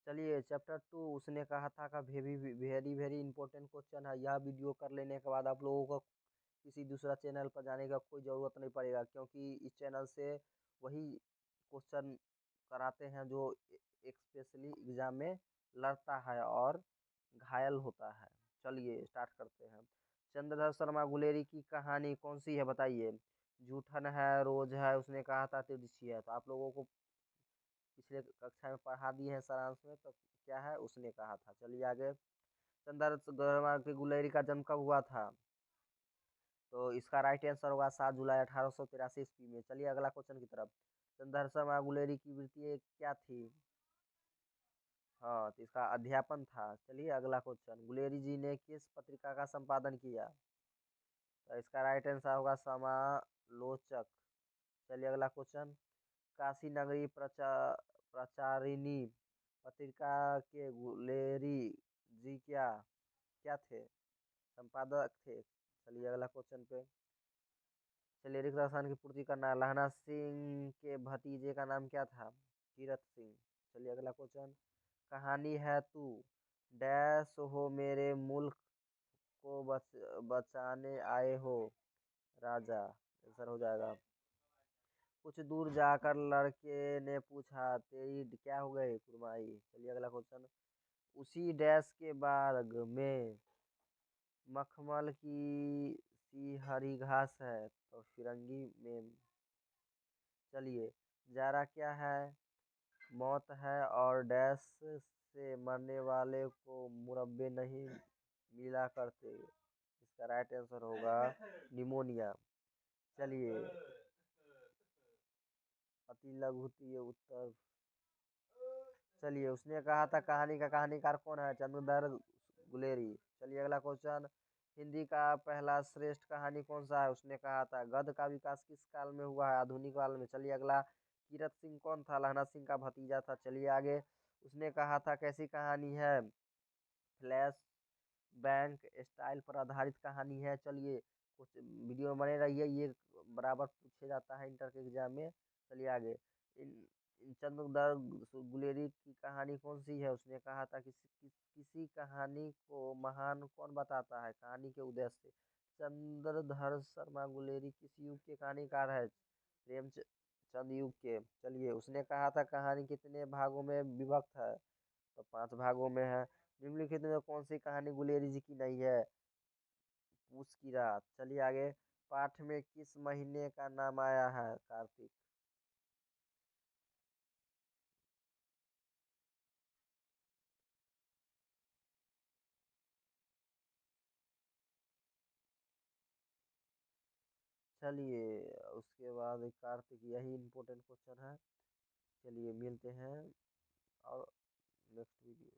चलिए चैप्टर 2 उसने कहा था का very very very important question है। यह वीडियो कर लेने के बाद आप लोगों को किसी दूसरा चैनल पर जाने का कोई ज़रूरत नहीं पड़ेगा, क्योंकि इस चैनल से वही क्वेश्चन कराते हैं जो स्पेशली एग्जाम में लड़ता है और घायल होता है। चलिए स्टार्ट करते हैं। चंद्रधर शर्मा गुलेरी की कहानी कौन सी है बताइए। जूठन है, रोज है, उसने कहा था तिरछी है। तो आप लोगों को पिछले कक्षा में पढ़ा दिए हैं सारांश में, तो क्या है उसने कहा था। चलिए आगे। चंद्रधर शर्मा की गुलेरी का जन्म कब हुआ था। तो इसका राइट आंसर होगा 7 जुलाई 1883 ईस्वी में। चलिए अगला क्वेश्चन की तरफ। चंद्रधर शर्मा गुलेरी की वृत्ति क्या थी। हाँ, तो इसका अध्यापन था। चलिए अगला क्वेश्चन। गुलेरी जी ने किस पत्रिका का संपादन किया। तो इसका राइट आंसर होगा समालोचक। चलिए अगला क्वेश्चन। काशी नगरी प्रचारिणी पत्रिका के गुलेरी जी क्या क्या थे, संपादक थे। चलिए अगला क्वेश्चन पे। चलिए रिक्त स्थान की पूर्ति करना। लहना सिंह के भतीजे का नाम क्या था। कीरत सिंह। चलिए अगला क्वेश्चन। कहानी है तू डैश हो मेरे मुल्क को बचाने आए हो राजा। आंसर हो जाएगा। कुछ दूर जाकर लड़के ने पूछा तेरी क्या हो गई कुरमाई। चलिए अगला क्वेश्चन। उसी डैश के बाग में मखमल की सी हरी घास है तो फिरंगी में। चलिए। जारा क्या है, मौत है और डैश से मरने वाले को मुरब्बे नहीं मिला करते। इसका राइट आंसर होगा निमोनिया। चलिए अति लघुति उत्तर। चलिए उसने कहा था कहानी का कहानीकार कौन है। चंद्रधर गुलेरी। चलिए अगला क्वेश्चन। हिंदी का पहला श्रेष्ठ कहानी कौन सा है। उसने कहा था गद्य का विकास किस काल में हुआ है, आधुनिक काल में। चलिए अगला। कीरत सिंह कौन था, लहना सिंह का भतीजा था। चलिए आगे। उसने कहा था कैसी कहानी है, फ्लैश बैंक स्टाइल पर आधारित कहानी है। चलिए कुछ वीडियो में बने रहिए, ये बराबर पूछे जाता है इंटर के एग्जाम में। चलिए आगे। इन चंद्रधर गुलेरी की कहानी कौन सी है। उसने कहा था किसी कहानी को महान कौन बताता है, कहानी के उद्देश्य से। चंद्रधर शर्मा गुलेरी किस युग के कहानीकार है, प्रेमचंद युग के। चलिए उसने कहा था कहानी कितने भागों में विभक्त है, तो 5 भागों में है। निम्नलिखित में कौन सी कहानी गुलेरी जी की नहीं है, पूस की रात। चलिए आगे। पाठ में किस महीने का नाम आया है, कार्तिक। चलिए उसके बाद कार्तिक, यही इम्पोर्टेंट क्वेश्चन है। चलिए मिलते हैं और नेक्स्ट वीडियो।